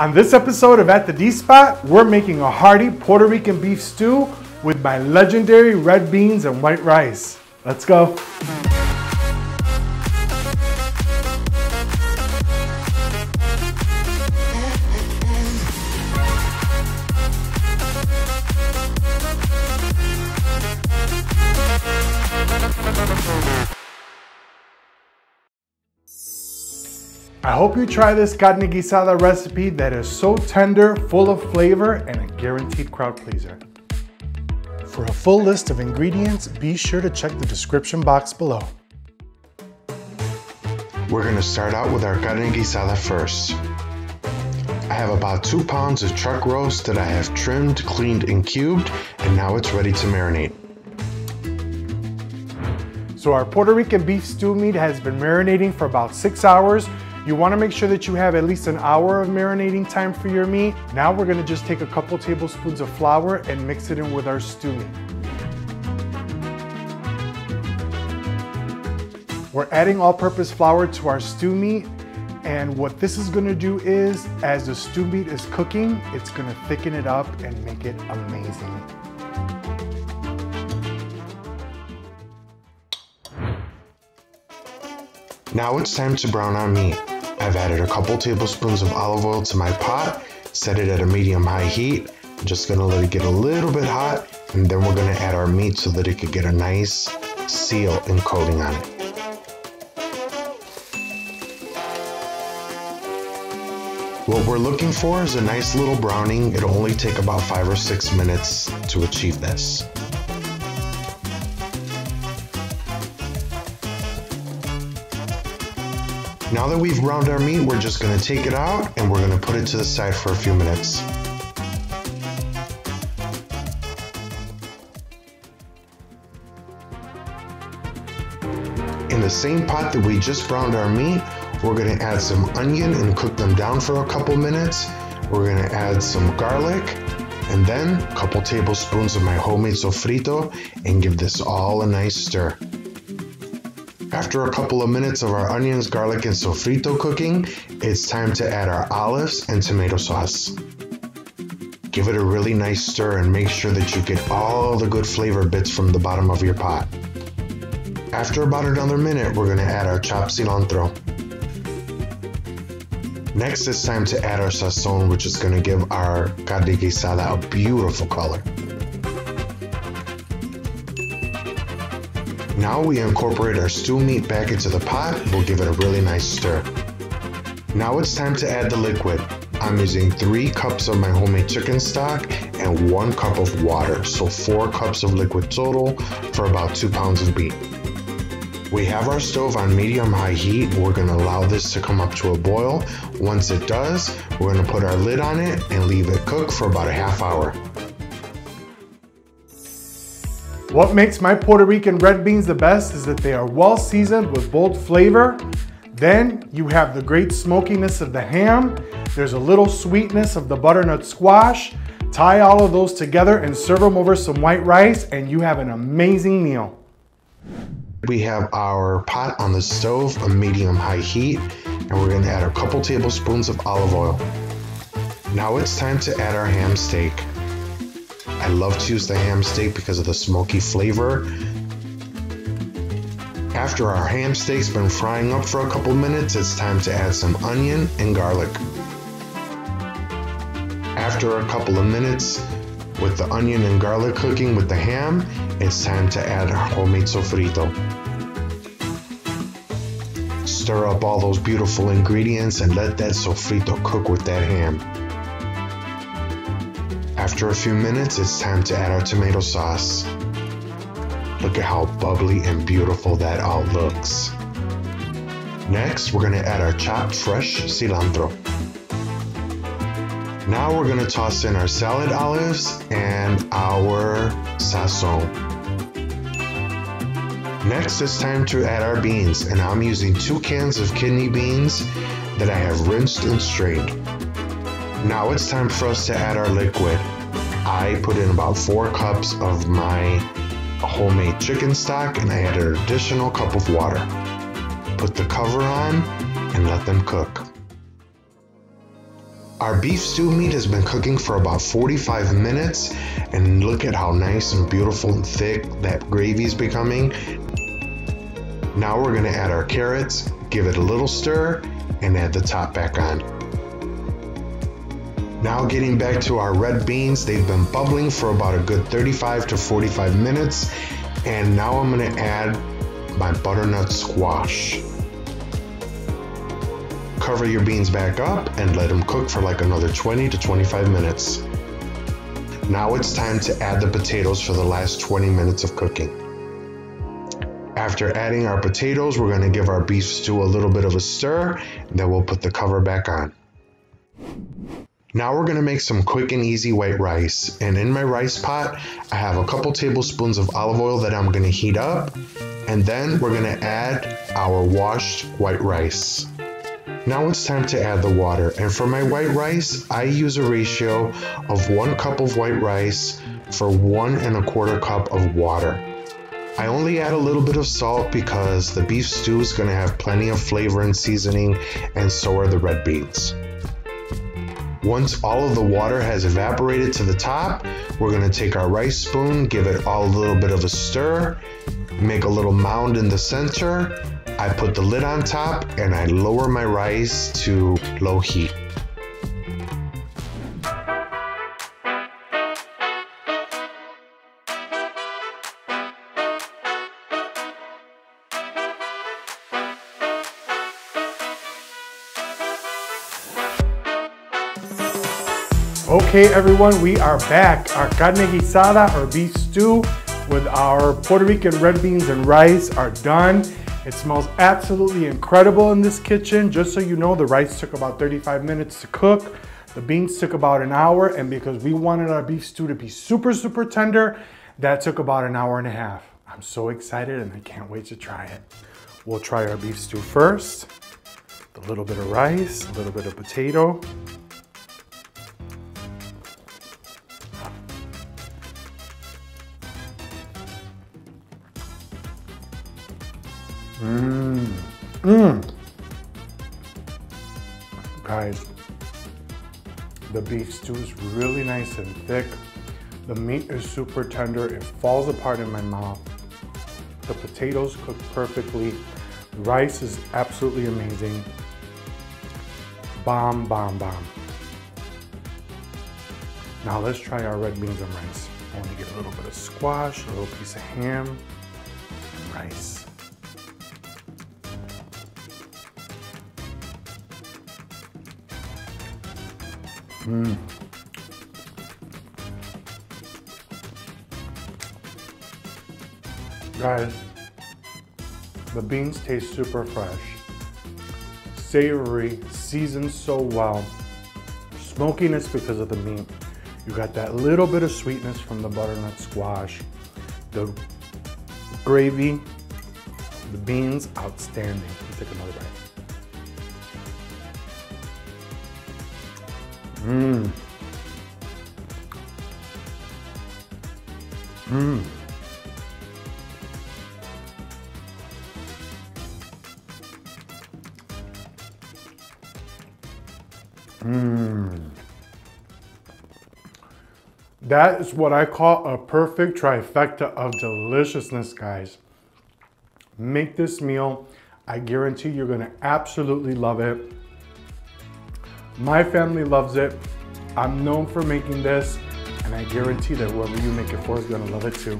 On this episode of At the D Spot, we're making a hearty Puerto Rican beef stew with my legendary red beans and white rice. Let's go. I hope you try this Carne Guisada recipe that is so tender, full of flavor, and a guaranteed crowd pleaser. For a full list of ingredients, be sure to check the description box below. We're going to start out with our Carne Guisada first. I have about 2 pounds of chuck roast that I have trimmed, cleaned, and cubed, and now it's ready to marinate. So our Puerto Rican beef stew meat has been marinating for about 6 hours. You want to make sure that you have at least an hour of marinating time for your meat. Now we're going to just take a couple tablespoons of flour and mix it in with our stew meat. We're adding all-purpose flour to our stew meat, and what this is going to do is, as the stew meat is cooking, it's going to thicken it up and make it amazing. Now it's time to brown our meat. I've added a couple tablespoons of olive oil to my pot, set it at a medium-high heat. I'm just gonna let it get a little bit hot, and then we're gonna add our meat so that it could get a nice seal and coating on it. What we're looking for is a nice little browning. It'll only take about 5 or 6 minutes to achieve this. Now that we've browned our meat, we're just going to take it out and we're going to put it to the side for a few minutes. In the same pot that we just browned our meat, we're going to add some onion and cook them down for a couple minutes. We're going to add some garlic and then a couple tablespoons of my homemade sofrito and give this all a nice stir. After a couple of minutes of our onions, garlic, and sofrito cooking, it's time to add our olives and tomato sauce. Give it a really nice stir and make sure that you get all the good flavor bits from the bottom of your pot. After about another minute, we're going to add our chopped cilantro. Next, it's time to add our sazon, which is going to give our carne guisada a beautiful color. Now we incorporate our stew meat back into the pot. We'll give it a really nice stir. Now it's time to add the liquid. I'm using 3 cups of my homemade chicken stock and 1 cup of water, so 4 cups of liquid total for about 2 pounds of beef. We have our stove on medium-high heat. We're going to allow this to come up to a boil. Once it does, we're going to put our lid on it and leave it cook for about a half hour. What makes my Puerto Rican red beans the best is that they are well seasoned with bold flavor. Then you have the great smokiness of the ham. There's a little sweetness of the butternut squash. Tie all of those together and serve them over some white rice and you have an amazing meal. We have our pot on the stove, a medium-high heat, and we're going to add a couple tablespoons of olive oil. Now it's time to add our ham steak. I love to use the ham steak because of the smoky flavor. After our ham steak's been frying up for a couple minutes, it's time to add some onion and garlic. After a couple of minutes with the onion and garlic cooking with the ham, it's time to add our homemade sofrito. Stir up all those beautiful ingredients and let that sofrito cook with that ham. After a few minutes, it's time to add our tomato sauce. Look at how bubbly and beautiful that all looks. Next, we're going to add our chopped fresh cilantro. Now we're going to toss in our salad olives and our sazon. Next, it's time to add our beans, and I'm using 2 cans of kidney beans that I have rinsed and strained. Now it's time for us to add our liquid. I put in about 4 cups of my homemade chicken stock and I added an additional cup of water. Put the cover on and let them cook. Our beef stew meat has been cooking for about 45 minutes, and look at how nice and beautiful and thick that gravy is becoming. Now we're gonna add our carrots, give it a little stir, and add the top back on. Now getting back to our red beans, they've been bubbling for about a good 35 to 45 minutes, and now I'm gonna add my butternut squash. Cover your beans back up and let them cook for like another 20 to 25 minutes. Now it's time to add the potatoes for the last 20 minutes of cooking. After adding our potatoes, we're going to give our beef stew a little bit of a stir, and then we'll put the cover back on. Now we're going to make some quick and easy white rice, and in my rice pot I have a couple tablespoons of olive oil that I'm going to heat up, and then we're going to add our washed white rice. Now it's time to add the water, and for my white rice, I use a ratio of 1 cup of white rice for 1 1/4 cup of water. I only add a little bit of salt because the beef stew is going to have plenty of flavor and seasoning, and so are the red beans. Once all of the water has evaporated to the top, we're going to take our rice spoon, give it all a little bit of a stir, make a little mound in the center. I put the lid on top and I lower my rice to low heat. Okay everyone, we are back. Our carne guisada, or beef stew, with our Puerto Rican red beans and rice are done. It smells absolutely incredible in this kitchen. Just so you know, the rice took about 35 minutes to cook. The beans took about an hour, and because we wanted our beef stew to be super, super tender, that took about an hour and a half. I'm so excited and I can't wait to try it. We'll try our beef stew first. A little bit of rice, a little bit of potato. Guys, the beef stew is really nice and thick. The meat is super tender. It falls apart in my mouth. The potatoes cook perfectly. The rice is absolutely amazing. Bomb, bomb, bomb. Now let's try our red beans and rice. I want to get a little bit of squash, a little piece of ham, and rice. Guys, the beans taste super fresh, savory, seasoned so well. Smokiness because of the meat. You got that little bit of sweetness from the butternut squash. The gravy, the beans, outstanding. Let's take another bite. That is what I call a perfect trifecta of deliciousness, guys. Make this meal. I guarantee you're gonna absolutely love it. My family loves it. I'm known for making this, and I guarantee that whoever you make it for is gonna love it too.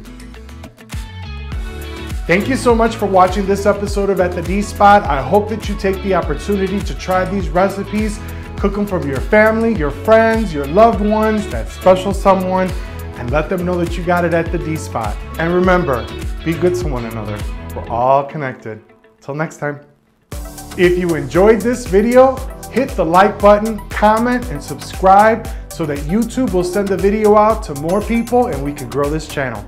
Thank you so much for watching this episode of At the D Spot. I hope that you take the opportunity to try these recipes. Cook them for your family, your friends, your loved ones, that special someone, and let them know that you got it at the D Spot. And remember, be good to one another. We're all connected. Till next time. If you enjoyed this video, hit the like button, comment, and subscribe so that YouTube will send the video out to more people and we can grow this channel.